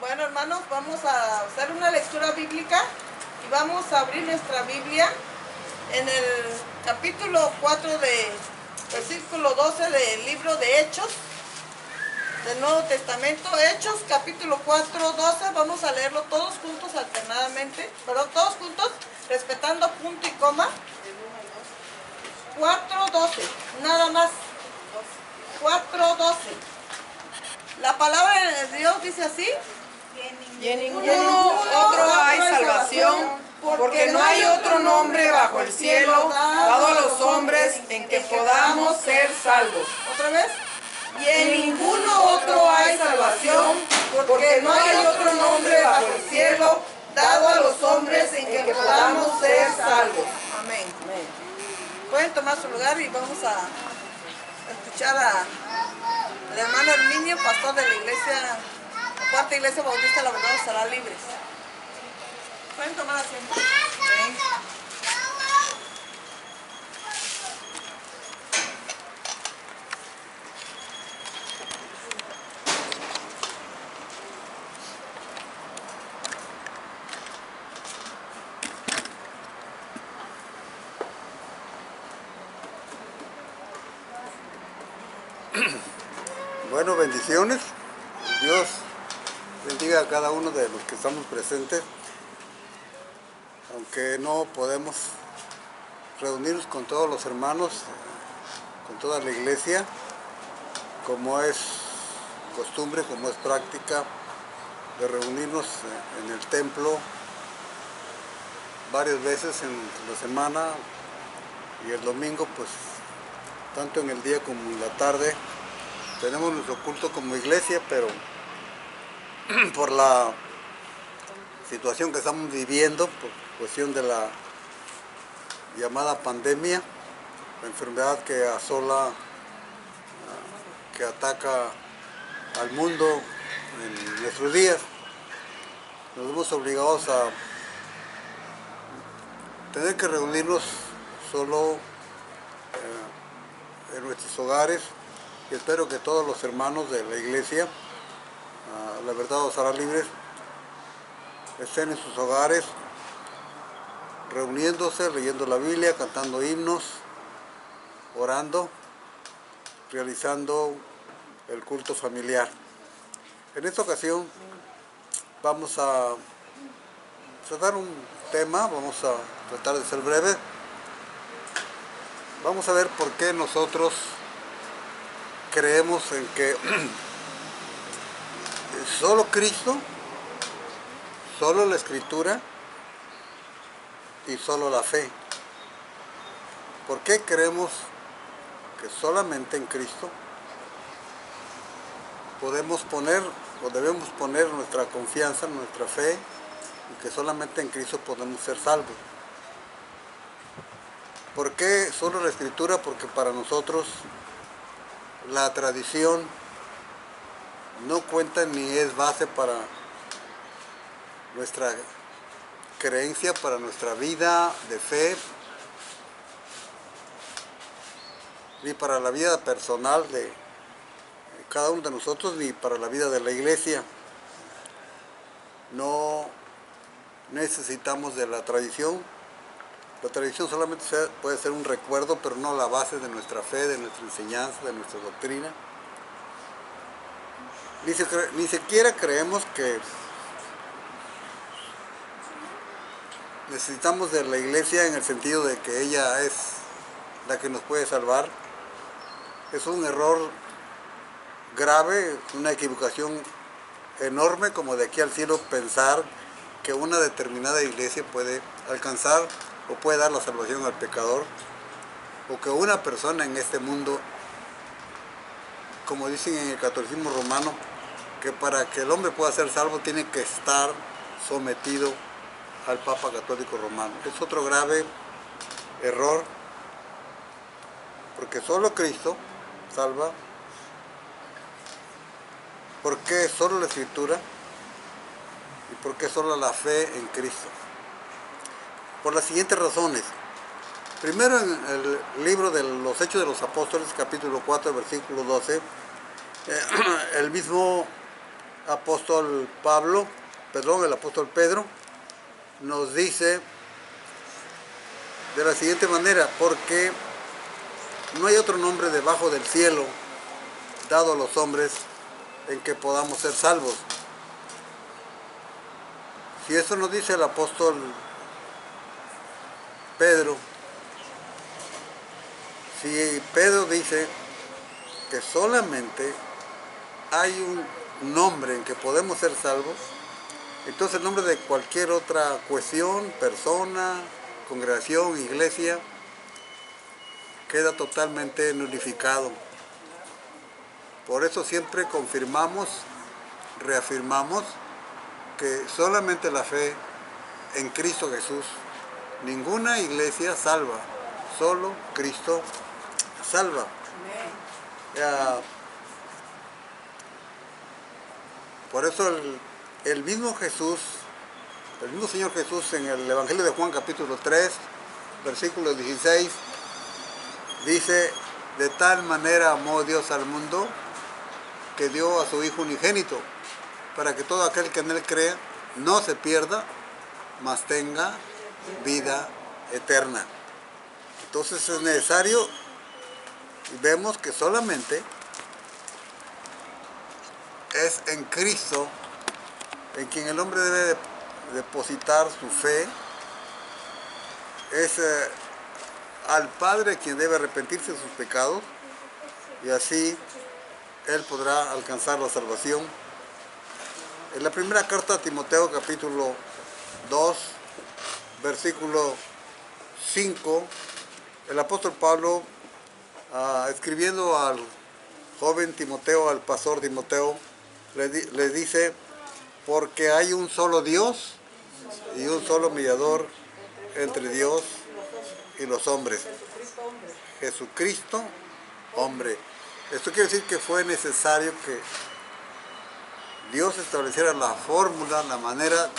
Bueno, hermanos, vamos a hacer una lectura bíblica y vamos a abrir nuestra Biblia en el capítulo 4 de versículo 12 del libro de Hechos del Nuevo Testamento. Hechos, capítulo 4, 12. Vamos a leerlo todos juntos alternadamente, pero todos juntos, respetando punto y coma. 4, 12, nada más. 4, 12. La palabra de Dios dice así: y en ninguno otro hay salvación, porque no hay otro nombre bajo el cielo dado a los hombres en que podamos ser salvos. Otra vez. Y en ninguno otro hay salvación, porque no hay otro nombre bajo el cielo dado a los hombres en que podamos ser salvos. Amén. Pueden tomar su lugar y vamos a escuchar al hermano Herminio, pastor de la iglesia, la Cuarta Iglesia Bautista La Verdad Estará Libres. Pueden tomar asiento. Amén. Bueno, bendiciones. Dios bendiga a cada uno de los que estamos presentes. Aunque no podemos reunirnos con todos los hermanos, con toda la iglesia, como es costumbre, como es práctica de reunirnos en el templo varias veces en la semana, y el domingo, pues tanto en el día como en la tarde tenemos nuestro culto como iglesia, pero por la situación que estamos viviendo, por cuestión de la llamada pandemia, la enfermedad que asola, que ataca al mundo en nuestros días, nos vemos obligados a tener que reunirnos solo en nuestros hogares, y espero que todos los hermanos de la iglesia, La Verdad Os Hará Libres, estén en sus hogares, reuniéndose, leyendo la Biblia, cantando himnos, orando, realizando el culto familiar. En esta ocasión vamos a tratar un tema, vamos a tratar de ser breves. Vamos a ver por qué nosotros creemos en que solo Cristo, solo la Escritura y solo la fe. ¿Por qué creemos que solamente en Cristo podemos poner o debemos poner nuestra confianza, nuestra fe, y que solamente en Cristo podemos ser salvos? ¿Por qué solo la Escritura? Porque para nosotros la tradición no cuenta ni es base para nuestra creencia, para nuestra vida de fe, ni para la vida personal de cada uno de nosotros, ni para la vida de la iglesia. No necesitamos de la tradición. La tradición solamente puede ser un recuerdo, pero no la base de nuestra fe, de nuestra enseñanza, de nuestra doctrina. Ni siquiera creemos que necesitamos de la iglesia en el sentido de que ella es la que nos puede salvar. Es un error grave, una equivocación enorme, como de aquí al cielo, pensar que una determinada iglesia puede alcanzar o puede dar la salvación al pecador, o que una persona en este mundo, como dicen en el catolicismo romano, que para que el hombre pueda ser salvo tiene que estar sometido al Papa Católico Romano. Es otro grave error, porque solo Cristo salva. ¿Por qué solo la Escritura? ¿Y por qué solo la fe en Cristo? Por las siguientes razones. Primero, en el libro de los Hechos de los Apóstoles, capítulo 4, versículo 12, el mismo apóstol el apóstol Pedro, nos dice de la siguiente manera: porque no hay otro nombre debajo del cielo dado a los hombres en que podamos ser salvos. Si eso nos dice el apóstol Pedro, si Pedro dice que solamente hay un nombre en que podemos ser salvos, entonces el nombre de cualquier otra cuestión, persona, congregación, iglesia, queda totalmente nulificado. Por eso siempre confirmamos, reafirmamos que solamente la fe en Cristo Jesús, ninguna iglesia salva, solo Cristo salva. Por eso el mismo Señor Jesús en el Evangelio de Juan capítulo 3, versículo 16, dice: de tal manera amó Dios al mundo que dio a su Hijo unigénito, para que todo aquel que en Él crea no se pierda, mas tenga vida eterna. Entonces es necesario, y vemos que solamente es en Cristo en quien el hombre debe depositar su fe. Es al Padre quien debe arrepentirse de sus pecados, y así él podrá alcanzar la salvación. En la primera carta a Timoteo capítulo 2, versículo 5, el apóstol Pablo, escribiendo al joven Timoteo, al pastor Timoteo, le dice: porque hay un solo Dios y un solo mediador entre Dios y los hombres, Jesucristo, hombre. Esto quiere decir que fue necesario que Dios estableciera la fórmula, la manera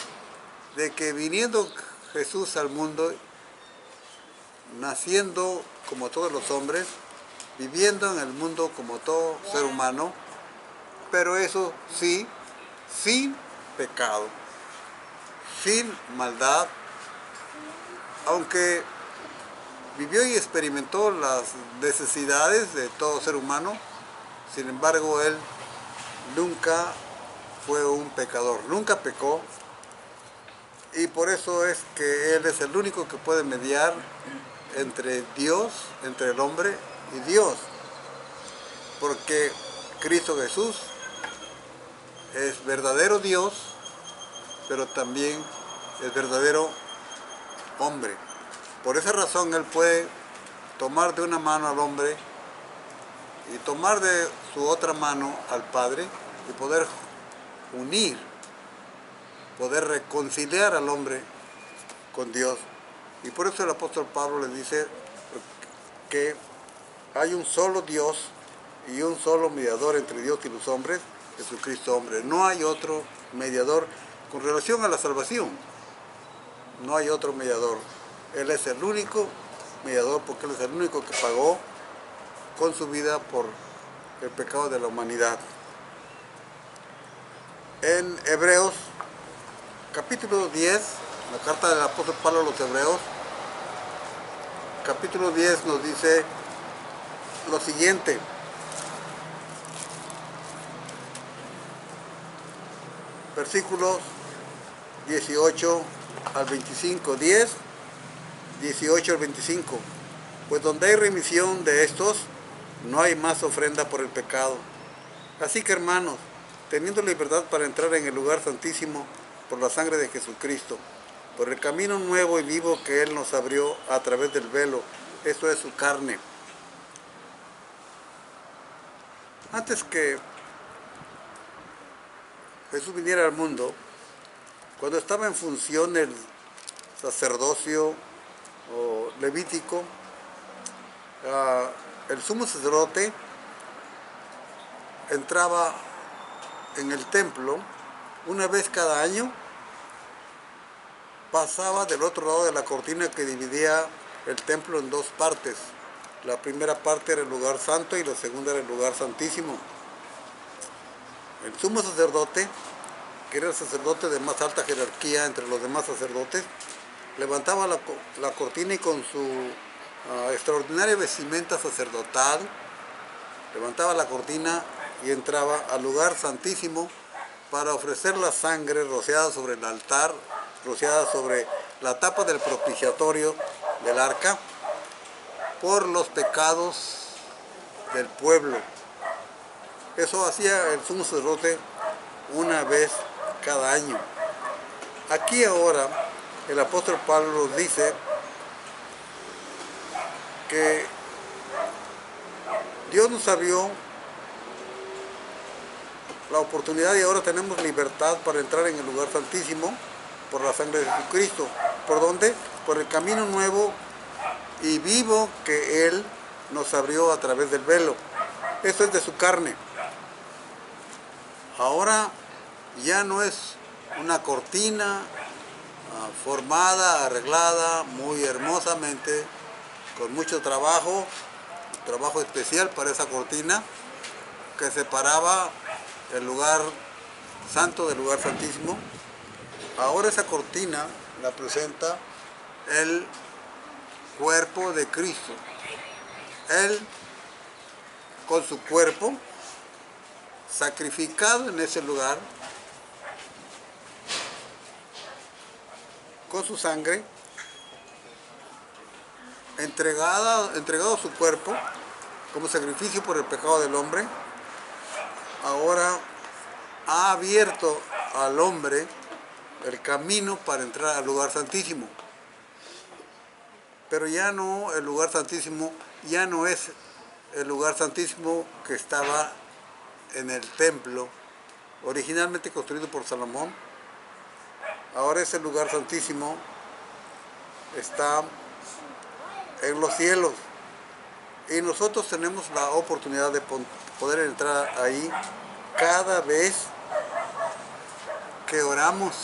de que viniendo Jesús al mundo, naciendo como todos los hombres, viviendo en el mundo como todo ser humano, pero eso sí, sin pecado, sin maldad, aunque vivió y experimentó las necesidades de todo ser humano. Sin embargo, él nunca fue un pecador, nunca pecó, y por eso es que él es el único que puede mediar entre Dios, entre el hombre y Dios, porque Cristo Jesús es verdadero Dios, pero también es verdadero hombre. Por esa razón él puede tomar de una mano al hombre y tomar de su otra mano al Padre, y poder unir, poder reconciliar al hombre con Dios. Y por eso el apóstol Pablo le dice que hay un solo Dios y un solo mediador entre Dios y los hombres, Jesucristo hombre. No hay otro mediador con relación a la salvación. No hay otro mediador. Él es el único mediador, porque Él es el único que pagó con su vida por el pecado de la humanidad. En Hebreos capítulo 10, la carta del apóstol Pablo a los Hebreos, capítulo 10 nos dice lo siguiente: versículos 18 al 25, 10, 18 al 25. Pues donde hay remisión de estos, no hay más ofrenda por el pecado. Así que, hermanos, teniendo libertad para entrar en el lugar santísimo por la sangre de Jesucristo, por el camino nuevo y vivo que Él nos abrió a través del velo, esto es su carne. Antes que Jesús viniera al mundo, cuando estaba en función el sacerdocio o levítico, el sumo sacerdote entraba en el templo una vez cada año, pasaba del otro lado de la cortina que dividía el templo en dos partes. La primera parte era el lugar santo y la segunda era el lugar santísimo. el sumo sacerdote, que era el sacerdote de más alta jerarquía entre los demás sacerdotes, levantaba la cortina y con su extraordinaria vestimenta sacerdotal, levantaba la cortina y entraba al lugar santísimo para ofrecer la sangre rociada sobre el altar, rociada sobre la tapa del propiciatorio del arca, por los pecados del pueblo. Eso hacía el sumo sacerdote una vez cada año. Aquí ahora el apóstol Pablo nos dice que Dios nos abrió la oportunidad y ahora tenemos libertad para entrar en el lugar santísimo por la sangre de Jesucristo. ¿Por dónde? Por el camino nuevo y vivo que Él nos abrió a través del velo. Eso es de su carne. Ahora ya no es una cortina formada, arreglada, muy hermosamente, con mucho trabajo especial para esa cortina que separaba el lugar santo del lugar santísimo. Ahora esa cortina la presenta el cuerpo de Cristo. Él, con su cuerpo, sacrificado en ese lugar, con su sangre, entregado su cuerpo como sacrificio por el pecado del hombre, ahora ha abierto al hombre el camino para entrar al lugar santísimo. Pero ya no, el lugar santísimo ya no es el lugar santísimo que estaba en el templo, originalmente construido por Salomón. Ahora ese lugar santísimo está en los cielos y nosotros tenemos la oportunidad de poder entrar ahí cada vez que oramos,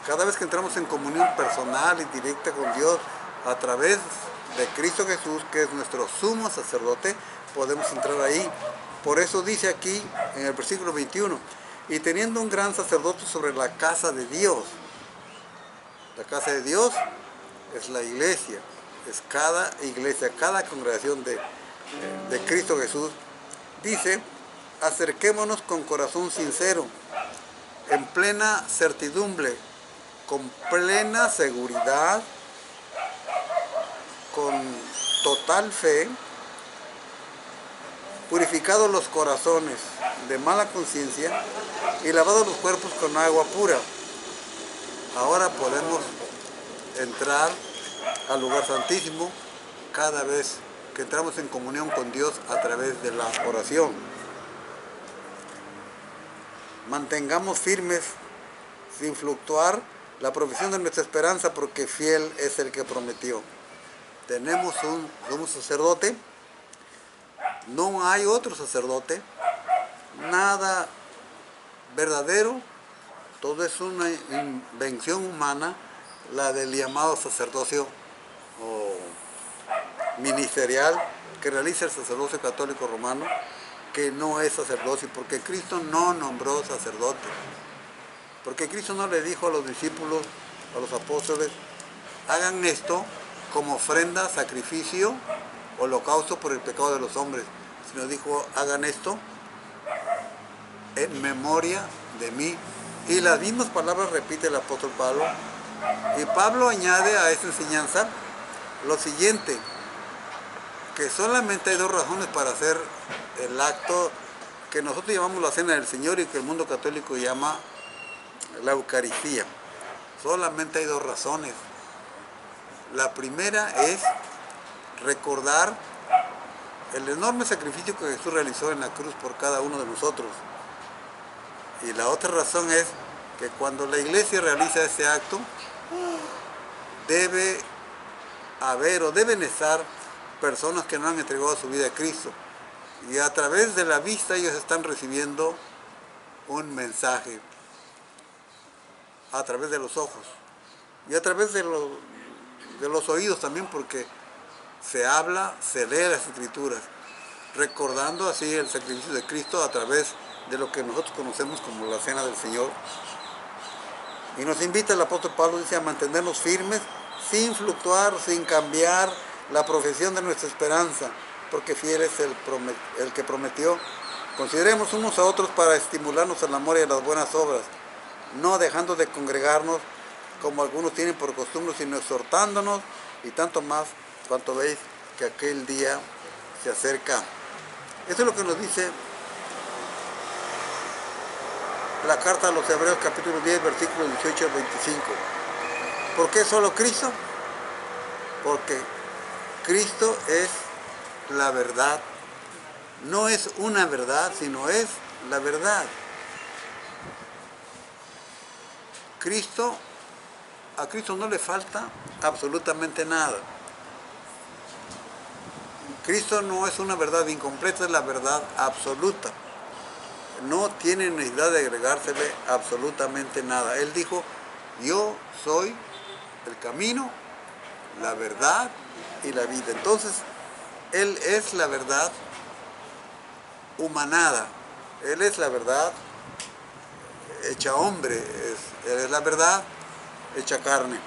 cada vez que entramos en comunión personal y directa con Dios a través de Cristo Jesús, que es nuestro sumo sacerdote, podemos entrar ahí. Por eso dice aquí en el versículo 21, y teniendo un gran sacerdote sobre la casa de Dios. La casa de Dios es la iglesia, es cada iglesia, cada congregación de Cristo Jesús. Dice, acerquémonos con corazón sincero, en plena certidumbre, con plena seguridad, con total fe, purificados los corazones de mala conciencia y lavados los cuerpos con agua pura. Ahora podemos entrar al lugar santísimo cada vez que entramos en comunión con Dios a través de la oración. Mantengamos firmes, sin fluctuar, la profesión de nuestra esperanza, porque fiel es el que prometió. Tenemos un sumo sacerdote, no hay otro sacerdote, nada verdadero, todo es una invención humana, la del llamado sacerdocio ministerial que realiza el sacerdocio católico romano, que no es sacerdocio, porque Cristo no nombró sacerdote, porque Cristo no le dijo a los discípulos, a los apóstoles, hagan esto como ofrenda, sacrificio, holocausto por el pecado de los hombres, sino dijo, hagan esto en memoria de mí. Y las mismas palabras repite el apóstol Pablo, y Pablo añade a esta enseñanza lo siguiente, que solamente hay dos razones para hacer el acto que nosotros llamamos la Cena del Señor y que el mundo católico llama la Eucaristía. Solamente hay dos razones. La primera es recordar el enorme sacrificio que Jesús realizó en la cruz por cada uno de nosotros. Y la otra razón es que cuando la iglesia realiza ese acto, debe haber o deben estar personas que no han entregado su vida a Cristo. Y a través de la vista ellos están recibiendo un mensaje, a través de los ojos y a través de los oídos también, porque se habla, se lee las Escrituras, recordando así el sacrificio de Cristo a través de lo que nosotros conocemos como la Cena del Señor. Y nos invita el apóstol Pablo, dice, a mantenernos firmes, sin fluctuar, sin cambiar la profesión de nuestra esperanza, porque fiel es el que prometió. Consideremos unos a otros para estimularnos al amor y a las buenas obras, no dejando de congregarnos como algunos tienen por costumbre, sino exhortándonos, y tanto más cuanto veis que aquel día se acerca. Eso es lo que nos dice la carta a los Hebreos capítulo 10, versículos 18 al 25. ¿Por qué solo Cristo? Porque Cristo es la verdad. No es una verdad, sino es la verdad. A Cristo no le falta absolutamente nada. Cristo no es una verdad incompleta, es la verdad absoluta. No tiene necesidad de agregársele absolutamente nada. Él dijo, yo soy el camino, la verdad y la vida. Entonces, Él es la verdad humanada. Él es la verdad hecha hombre. Él es la verdad hecha carne.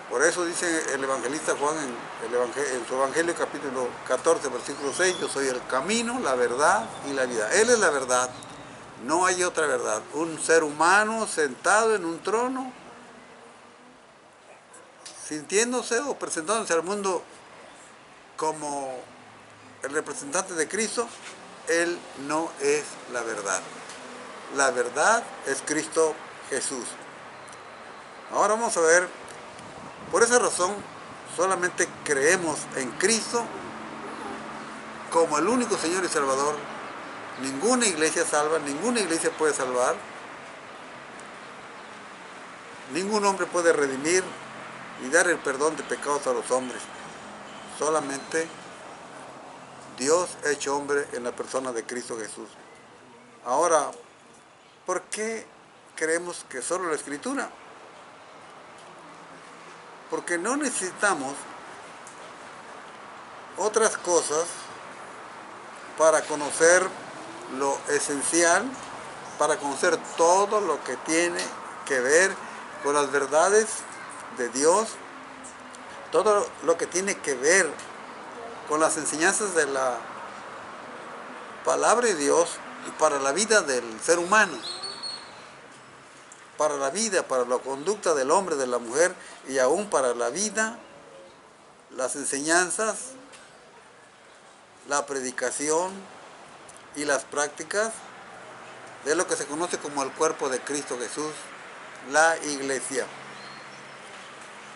Por eso dice el evangelista Juan en su Evangelio capítulo 14, versículo 6, yo soy el camino, la verdad y la vida. Él es la verdad, no hay otra verdad. Un ser humano sentado en un trono, sintiéndose o presentándose al mundo como el representante de Cristo, Él no es la verdad. La verdad es Cristo Jesús. Ahora vamos a ver, por esa razón solamente creemos en Cristo como el único Señor y Salvador. Ninguna iglesia salva, ninguna iglesia puede salvar, ningún hombre puede redimir y dar el perdón de pecados a los hombres. Solamente Dios hecho hombre en la persona de Cristo Jesús. Ahora, ¿por qué creemos que solo la Escritura? Porque no necesitamos otras cosas para conocer lo esencial, para conocer todo lo que tiene que ver con las verdades de Dios, todo lo que tiene que ver con las enseñanzas de la palabra de Dios para la vida del ser humano, para la vida, para la conducta del hombre, de la mujer, y aún para la vida, las enseñanzas, la predicación y las prácticas de lo que se conoce como el cuerpo de Cristo Jesús, la iglesia.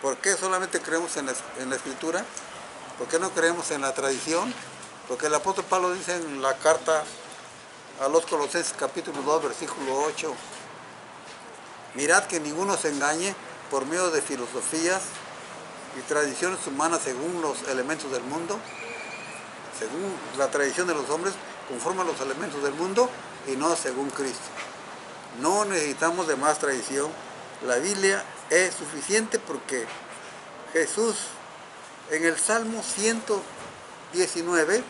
¿Por qué solamente creemos en la Escritura? ¿Por qué no creemos en la tradición? Porque el apóstol Pablo dice en la carta a los Colosenses capítulo 2, versículo 8, mirad que ninguno se engañe por medio de filosofías y tradiciones humanas según los elementos del mundo, según la tradición de los hombres, conforme a los elementos del mundo y no según Cristo. No necesitamos de más tradición. La Biblia es suficiente porque Jesús en el Salmo 119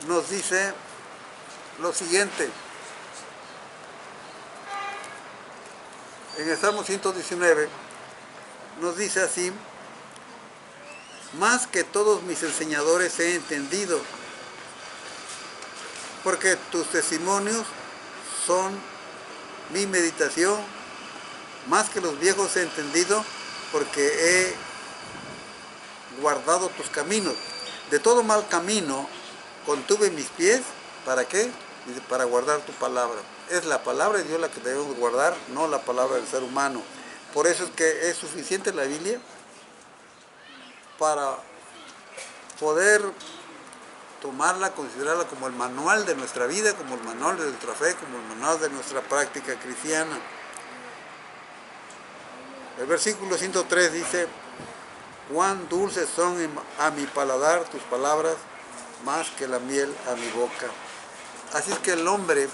nos dice lo siguiente. En el Salmo 119 nos dice así: más que todos mis enseñadores he entendido, porque tus testimonios son mi meditación, más que los viejos he entendido, porque he guardado tus caminos. De todo mal camino contuve mis pies, ¿para qué? Dice, para guardar tu palabra. Es la palabra de Dios la que debemos guardar, no la palabra del ser humano. Por eso es que es suficiente la Biblia para poder tomarla, considerarla como el manual de nuestra vida, como el manual de nuestra fe, como el manual de nuestra práctica cristiana. El versículo 103 dice: cuán dulces son a mi paladar tus palabras, más que la miel a mi boca. Así es que el hombre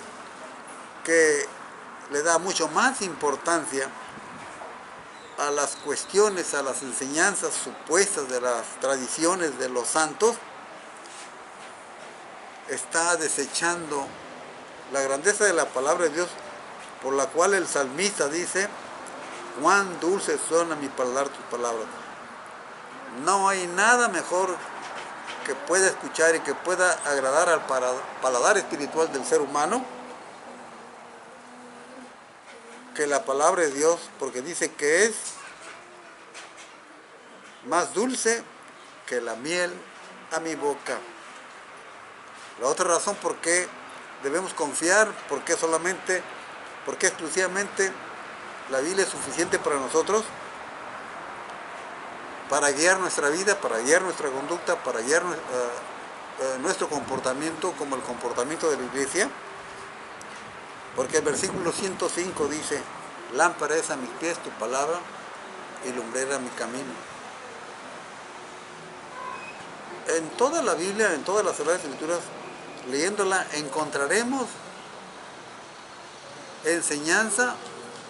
que le da mucho más importancia a las cuestiones, a las enseñanzas supuestas de las tradiciones de los santos, está desechando la grandeza de la palabra de Dios, por la cual el salmista dice: cuán dulces son a mi paladar tus palabras. No hay nada mejor que pueda escuchar y que pueda agradar al paladar espiritual del ser humano que la palabra de Dios, porque dice que es más dulce que la miel a mi boca. La otra razón por qué debemos confiar, por qué exclusivamente la Biblia es suficiente para nosotros, para guiar nuestra vida, para guiar nuestra conducta, para guiar nuestro comportamiento como el comportamiento de la iglesia. Porque el versículo 105 dice: lámpara es a mis pies tu palabra y lumbrera a mi camino. En toda la Biblia, en todas las Sagradas Escrituras, leyéndola, encontraremos enseñanza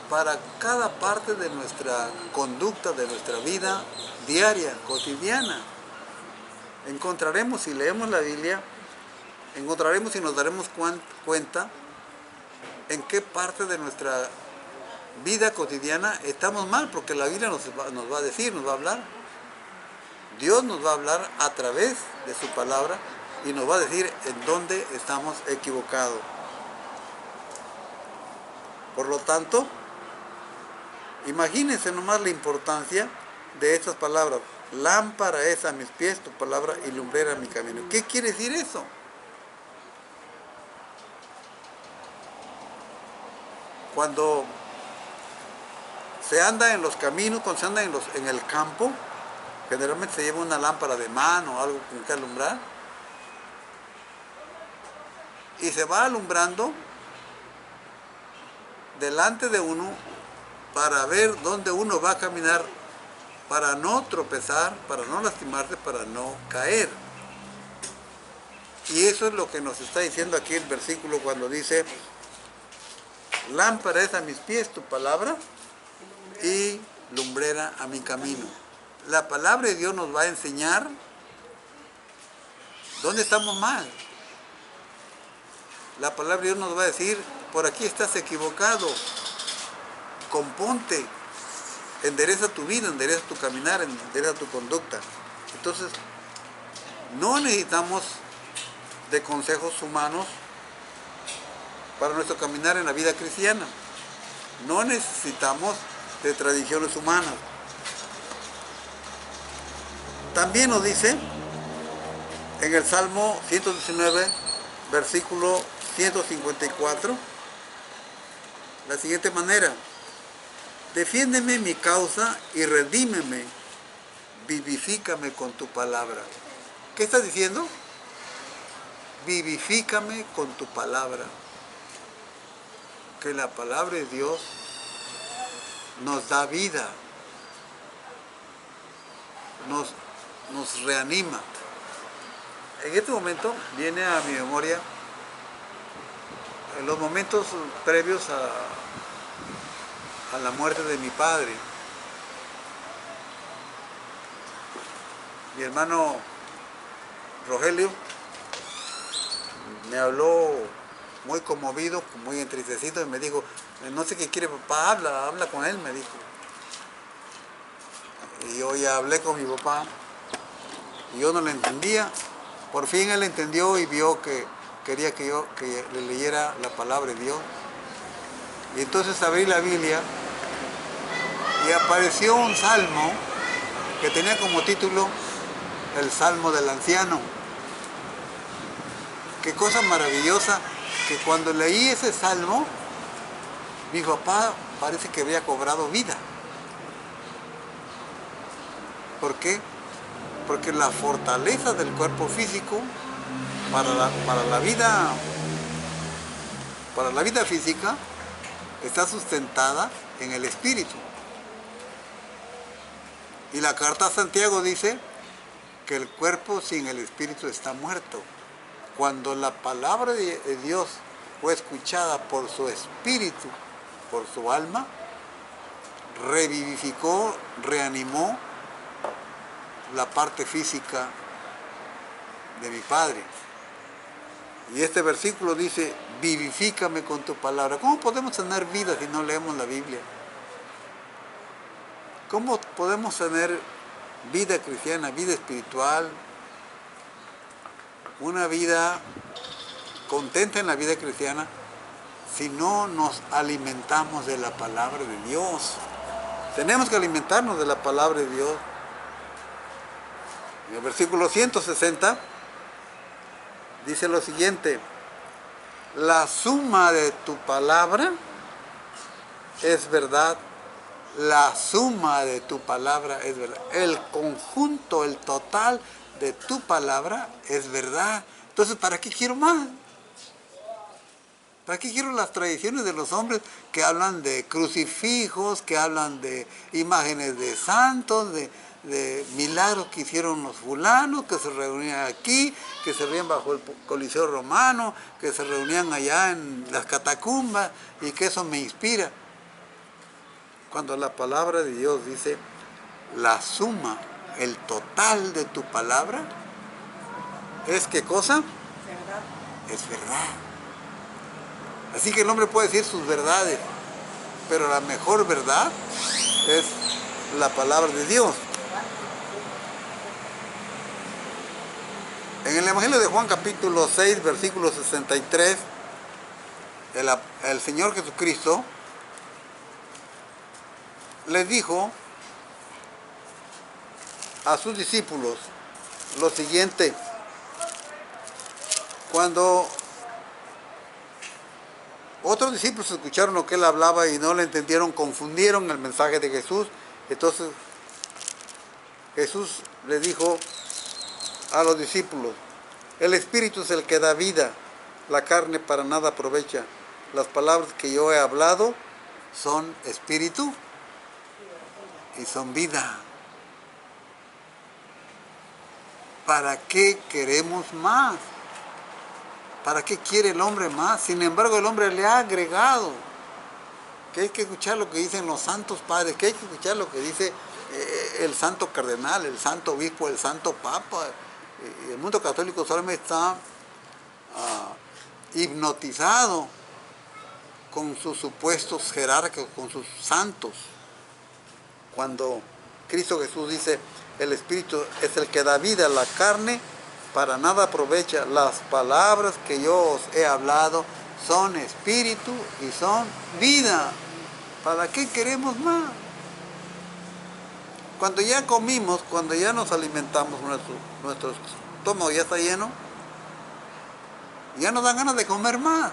para cada parte de nuestra conducta, de nuestra vida diaria, cotidiana. Encontraremos, si leemos la Biblia, encontraremos y nos daremos cuenta en qué parte de nuestra vida cotidiana estamos mal, porque la Biblia nos va a decir, nos va a hablar. Dios nos va a hablar a través de su palabra y nos va a decir en dónde estamos equivocados. Por lo tanto, imagínense nomás la importancia de estas palabras. Lámpara es a mis pies tu palabra y lumbrera mi camino. ¿Qué quiere decir eso? Cuando se anda en los caminos, cuando se anda en el campo, generalmente se lleva una lámpara de mano o algo con que alumbrar. Y se va alumbrando delante de uno para ver dónde uno va a caminar, para no tropezar, para no lastimarse, para no caer. Y eso es lo que nos está diciendo aquí el versículo cuando dice: lámpara es a mis pies tu palabra y lumbrera a mi camino. La palabra de Dios nos va a enseñar dónde estamos mal. La palabra de Dios nos va a decir: por aquí estás equivocado, componte, endereza tu vida, endereza tu caminar, endereza tu conducta. Entonces, no necesitamos de consejos humanos para nuestro caminar en la vida cristiana. No necesitamos de tradiciones humanas. También nos dice en el Salmo 119, versículo 154, la siguiente manera: defiéndeme mi causa y redímeme, vivifícame con tu palabra. ¿Qué está diciendo? Vivifícame con tu palabra. Que la palabra de Dios nos da vida, nos reanima. En este momento viene a mi memoria en los momentos previos a la muerte de mi padre. Mi hermano Rogelio me habló muy conmovido, muy entristecido, y me dijo: no sé qué quiere papá, habla con él, me dijo. Y yo ya hablé con mi papá y yo no le entendía. Por fin él entendió y vio que quería que le leyera la palabra de Dios. Y entonces abrí la Biblia y apareció un salmo que tenía como título el Salmo del Anciano. Qué cosa maravillosa, que cuando leí ese salmo, mi papá parece que había cobrado vida. ¿Por qué? Porque la fortaleza del cuerpo físico para la vida física está sustentada en el espíritu. Y la carta a Santiago dice que el cuerpo sin el espíritu está muerto. Cuando la palabra de Dios fue escuchada por su espíritu, por su alma, revivificó, reanimó la parte física de mi padre. Y este versículo dice, vivifícame con tu palabra. ¿Cómo podemos tener vida si no leemos la Biblia? ¿Cómo podemos tener vida cristiana, vida espiritual, una vida contenta en la vida cristiana, si no nos alimentamos de la palabra de Dios? Tenemos que alimentarnos de la palabra de Dios. En el versículo 160 dice lo siguiente: la suma de tu palabra es verdad. La suma de tu palabra es verdad. El conjunto, el total de tu palabra es verdad. Entonces, ¿para qué quiero más? ¿Para qué quiero las tradiciones de los hombres que hablan de crucifijos, que hablan de imágenes de santos, de milagros que hicieron los fulanos, que se reunían aquí, que se reunían bajo el Coliseo Romano, que se reunían allá en las catacumbas, y que eso me inspira? Cuando la palabra de Dios dice, la suma, el total de tu palabra, ¿es qué cosa? ¿Verdad? Es verdad. Así que el hombre puede decir sus verdades, pero la mejor verdad es la palabra de Dios. En el Evangelio de Juan capítulo 6, versículo 63, el Señor Jesucristo les dijo a sus discípulos lo siguiente: cuando otros discípulos escucharon lo que él hablaba y no le entendieron, confundieron el mensaje de Jesús. Entonces Jesús le dijo a los discípulos: el Espíritu es el que da vida, la carne para nada aprovecha. Las palabras que yo he hablado son espíritu y son vida. ¿Para qué queremos más? ¿Para qué quiere el hombre más? Sin embargo, el hombre le ha agregado que hay que escuchar lo que dicen los santos padres, que hay que escuchar lo que dice el santo cardenal, el santo obispo, el santo papa. El mundo católico solamente está hipnotizado con sus supuestos jerarcas, con sus santos. Cuando Cristo Jesús dice, el Espíritu es el que da vida, la carne para nada aprovecha. Las palabras que yo os he hablado son espíritu y son vida. ¿Para qué queremos más? Cuando ya comimos, cuando ya nos alimentamos, nuestro estómago ya está lleno, ya nos dan ganas de comer más.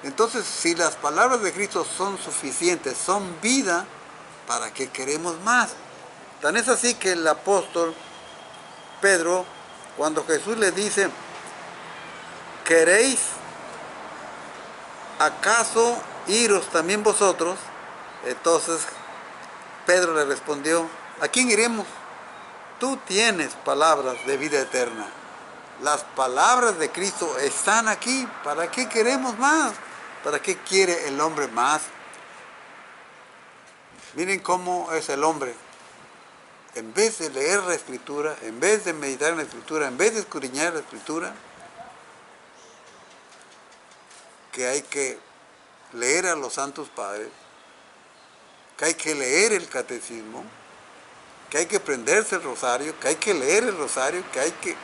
Entonces, si las palabras de Cristo son suficientes, son vida, ¿para qué queremos más? Tan es así que el apóstol Pedro, cuando Jesús le dice, ¿queréis acaso iros también vosotros? Entonces Pedro le respondió, ¿a quién iremos? Tú tienes palabras de vida eterna. Las palabras de Cristo están aquí. ¿Para qué queremos más? ¿Para qué quiere el hombre más? Miren cómo es el hombre. En vez de leer la Escritura, en vez de meditar en la Escritura, en vez de escudriñar la Escritura, que hay que leer a los santos padres, que hay que leer el catecismo, que hay que prenderse el rosario, que hay que leer el rosario, que hay que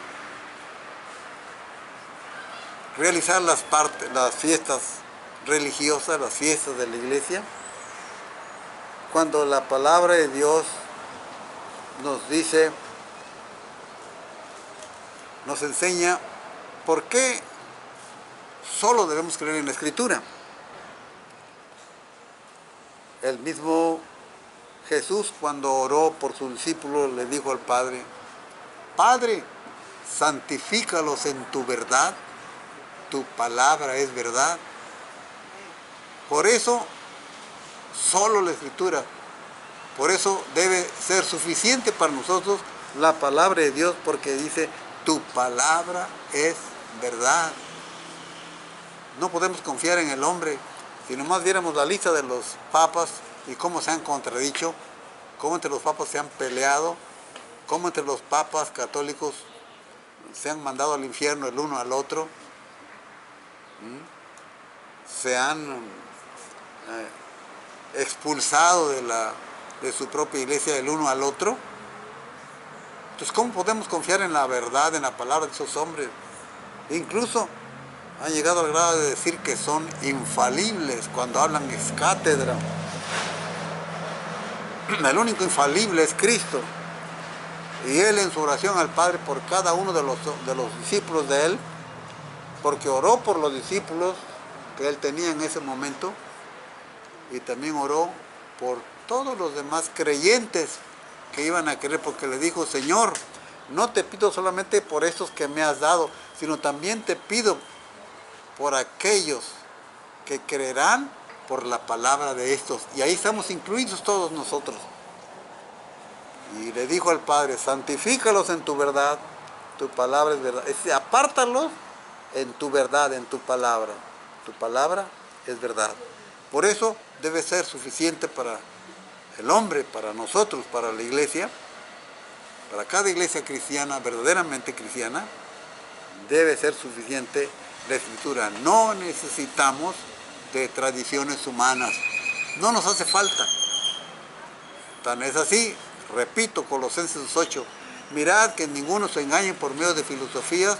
realizar las fiestas religiosas, las fiestas de la iglesia, cuando la palabra de Dios nos dice, nos enseña por qué solo debemos creer en la Escritura. El mismo Jesús, cuando oró por sus discípulos, le dijo al Padre, Padre, santifícalos en tu verdad, tu palabra es verdad. Por eso, solo la Escritura, por eso debe ser suficiente para nosotros la palabra de Dios, porque dice, tu palabra es verdad. No podemos confiar en el hombre. Si nomás viéramos la lista de los papas y cómo se han contradicho, cómo entre los papas se han peleado, cómo entre los papas católicos se han mandado al infierno el uno al otro, se han expulsado de su propia iglesia el uno al otro. Entonces, ¿cómo podemos confiar en la verdad, en la palabra de esos hombres? Incluso han llegado al grado de decir que son infalibles cuando hablan ex cátedra. El único infalible es Cristo. Y Él en su oración al Padre por cada uno de los discípulos de Él, porque oró por los discípulos que Él tenía en ese momento, y también oró por todos los demás creyentes que iban a creer, porque le dijo: Señor, no te pido solamente por estos que me has dado, sino también te pido por aquellos que creerán por la palabra de estos. Y ahí estamos incluidos todos nosotros. Y le dijo al Padre: santifícalos en tu verdad, tu palabra es verdad. Apártalos en tu verdad, en tu palabra. Tu palabra es verdad. Por eso debe ser suficiente para el hombre, para nosotros, para la iglesia, para cada iglesia cristiana, verdaderamente cristiana, debe ser suficiente la Escritura. No necesitamos de tradiciones humanas. No nos hace falta. Tan es así, repito, Colosenses 8, mirad que ninguno se engañe por medio de filosofías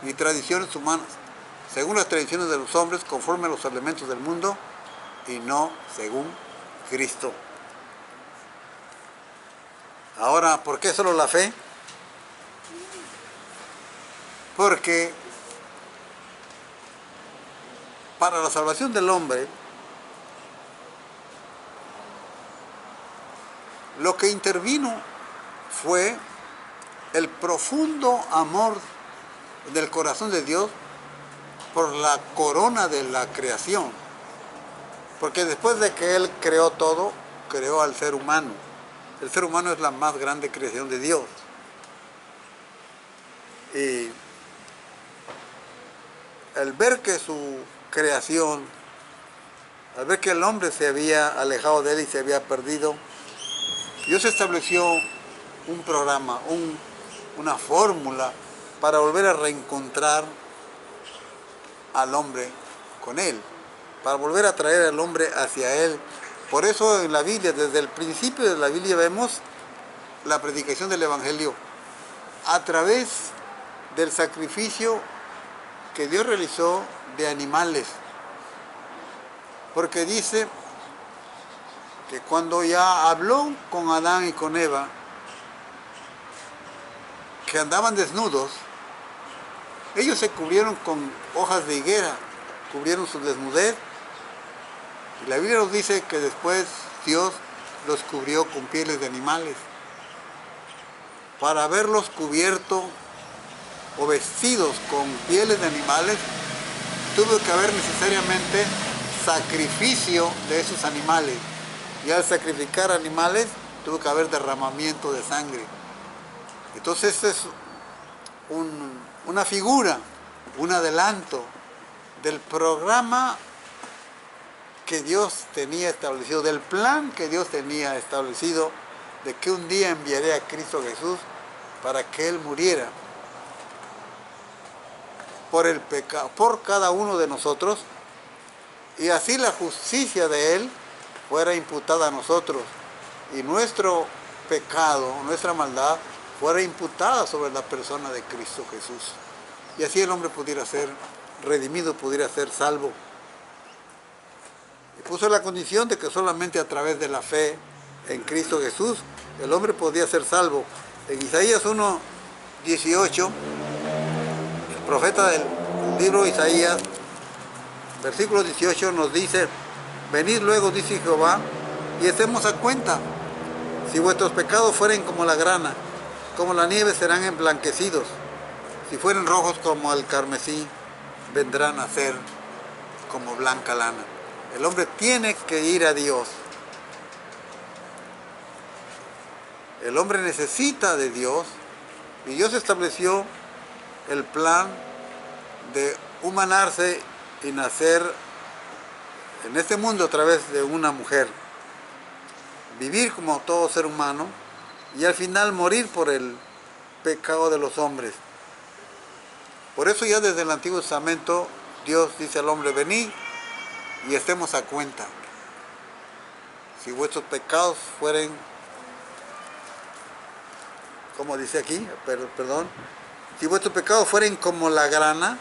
y tradiciones humanas, según las tradiciones de los hombres, conforme a los elementos del mundo, y no según Cristo. Ahora, ¿por qué solo la fe? Porque para la salvación del hombre, lo que intervino fue el profundo amor del corazón de Dios por la corona de la creación. Porque después de que Él creó todo, creó al ser humano. El ser humano es la más grande creación de Dios. Y al ver que su creación, al ver que el hombre se había alejado de Él y se había perdido, Dios estableció un programa, una fórmula para volver a reencontrar al hombre con Él, para volver a traer al hombre hacia Él. Por eso en la Biblia, desde el principio de la Biblia, vemos la predicación del Evangelio a través del sacrificio que Dios realizó de animales. Porque dice que cuando ya habló con Adán y con Eva, que andaban desnudos, ellos se cubrieron con hojas de higuera, cubrieron su desnudez. Y la Biblia nos dice que después Dios los cubrió con pieles de animales. Para haberlos cubierto o vestidos con pieles de animales, tuvo que haber necesariamente sacrificio de esos animales. Y al sacrificar animales, tuvo que haber derramamiento de sangre. Entonces, este es una figura, un adelanto del programa que Dios tenía establecido, del plan que Dios tenía establecido, de que un día enviaría a Cristo Jesús para que Él muriera por el pecado, por cada uno de nosotros, y así la justicia de Él fuera imputada a nosotros, y nuestro pecado, nuestra maldad, fuera imputada sobre la persona de Cristo Jesús. Y así el hombre pudiera ser redimido, pudiera ser salvo. Y puso la condición de que solamente a través de la fe en Cristo Jesús el hombre podía ser salvo. En Isaías 1:18, el profeta del libro de Isaías, versículo 18, nos dice: venid luego, dice Jehová, y estemos a cuenta. Si vuestros pecados fueren como la grana, como la nieve serán emblanquecidos. Si fueren rojos como el carmesí, vendrán a ser como blanca lana. El hombre tiene que ir a Dios. El hombre necesita de Dios, y Dios estableció el plan de humanarse y nacer en este mundo a través de una mujer, vivir como todo ser humano y al final morir por el pecado de los hombres. Por eso ya desde el Antiguo Testamento Dios dice al hombre, venid y estemos a cuenta. Si vuestros pecados fueren, como dice aquí, perdón, si vuestros pecados fueren como la grana,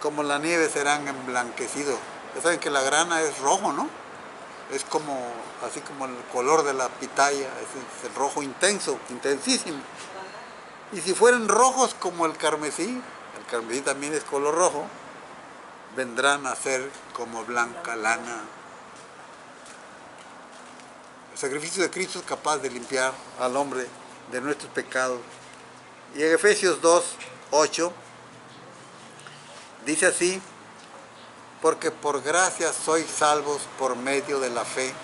como la nieve serán emblanquecidos. Ya saben que la grana es rojo, ¿no? Es como, así como el color de la pitaya, es el rojo intenso, intensísimo. Y si fueren rojos como el carmesí también es color rojo, vendrán a ser como blanca lana. El sacrificio de Cristo es capaz de limpiar al hombre de nuestros pecados. Y en Efesios 2:8 dice así, porque por gracia sois salvos por medio de la fe.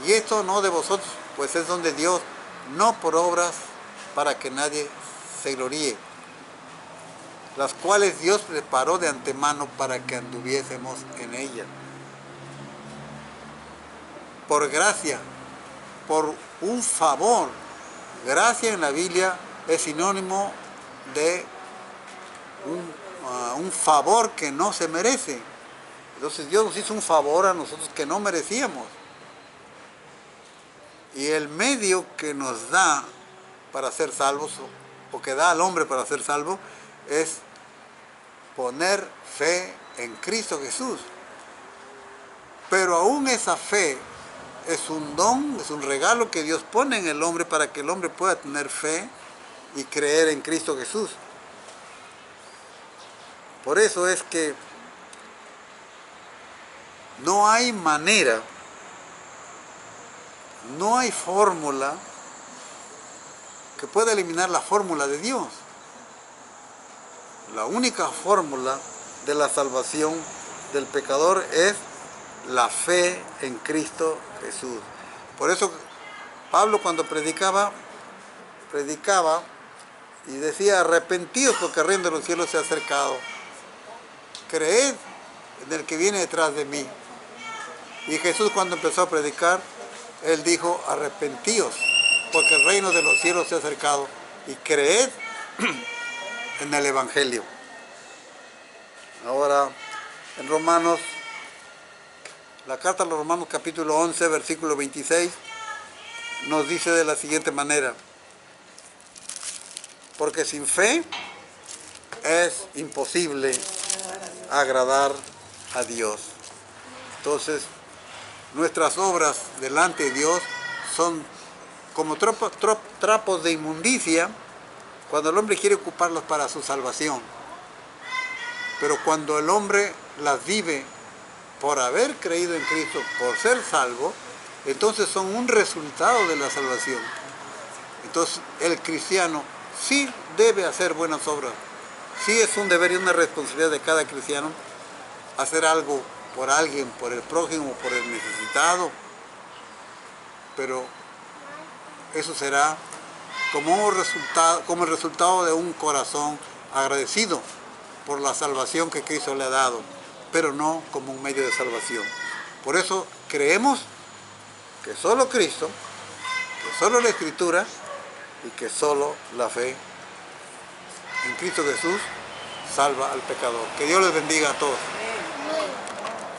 Y esto no de vosotros, pues es don de Dios, no por obras para que nadie se gloríe, las cuales Dios preparó de antemano para que anduviésemos en ella. Por gracia, por un favor. Gracia en la Biblia es sinónimo de un favor que no se merece. Entonces Dios nos hizo un favor a nosotros que no merecíamos. Y el medio que nos da para ser salvos, o que da al hombre para ser salvo, es poner fe en Cristo Jesús. Pero aún esa fe es un don, es un regalo que Dios pone en el hombre para que el hombre pueda tener fe y creer en Cristo Jesús. Por eso es que no hay manera, no hay fórmula que pueda eliminar la fórmula de Dios. La única fórmula de la salvación del pecador es la fe en Cristo Jesús. Por eso Pablo cuando predicaba y decía, arrepentidos porque el reino de los cielos se ha acercado. Creed en el que viene detrás de mí. Y Jesús cuando empezó a predicar, él dijo, arrepentíos porque el reino de los cielos se ha acercado. Y creed en el Evangelio. Ahora, en Romanos, la carta a los Romanos capítulo 11, versículo 26, nos dice de la siguiente manera, porque sin fe es imposible agradar a Dios. Entonces, nuestras obras delante de Dios son como trapos de inmundicia cuando el hombre quiere ocuparlos para su salvación. Pero cuando el hombre las vive por haber creído en Cristo, por ser salvo, entonces son un resultado de la salvación. Entonces el cristiano sí debe hacer buenas obras. Sí es un deber y una responsabilidad de cada cristiano hacer algo por alguien, por el prójimo, por el necesitado. Pero eso será como el resultado de un corazón agradecido por la salvación que Cristo le ha dado, pero no como un medio de salvación. Por eso creemos que solo Cristo, que solo la Escritura y que solo la fe en Cristo Jesús salva al pecador. Que Dios les bendiga a todos.